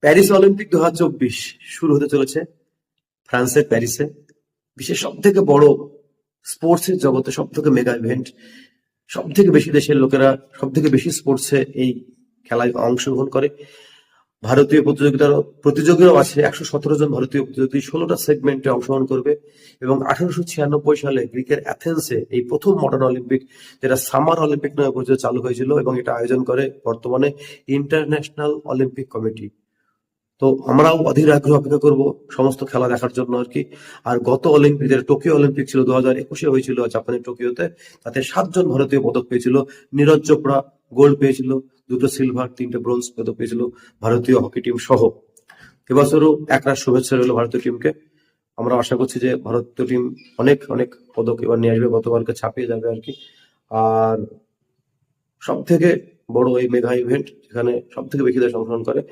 Paris Olympic 2024 শুরু হতে চলেছে ফ্রান্সের প্যারিসে। বিশ্বের সব থেকে বড় স্পোর্টসের জগতে সব থেকে মেগা ইভেন্ট। সব থেকে বেশি দেশের লোকেরা সব থেকে বেশি স্পোর্টসে এই খেলায় অংশগ্রহণ করে। ভারতীয় প্রতিযোগীরাও আছে। 117 জন ভারতীয় প্রতিযোগী 16টা সেগমেন্টে অংশগ্রহণ করবে এবং 1896 সালে গ্রিকের অ্যাথেন্সে এই প্রথম মডার্ন অলিম্পিক, যেটা সামার অলিম্পিক নামে পরিচিত, চালু হয়েছিল এবং এটা আয়োজন করে বর্তমানে ইন্টারন্যাশনাল অলিম্পিক কমিটি। তো আমরাও অধীর আগ্রহে অপেক্ষা করবো সমস্ত খেলা দেখার জন্য আর কি। আর গত অলিম্পিক, যেটা টোকিও অলিম্পিক ছিল 2021-এ হয়েছিল জাপানের টোকিওতে, তাতে 7 জন ভারতীয় পদক পেয়েছিল। নীরজ চোপড়া গোল্ড পেয়েছিল, 2টো সিলভার, 3টে ব্রোঞ্জ পদক পেয়েছিল ভারতীয় হকি টিম সহ। এবছরও একরাশ শুভেচ্ছা রইল ভারতীয় টিমকে। আমরা আশা করছি যে ভারতীয় টিম অনেক অনেক পদক এবার নিয়ে আসবে, গতবারকে ছাপিয়ে যাবে আর কি। আর সব থেকে বড় এই মেগা ইভেন্ট, যেখানে সব থেকে বেশি দেশ অংশগ্রহণ করে,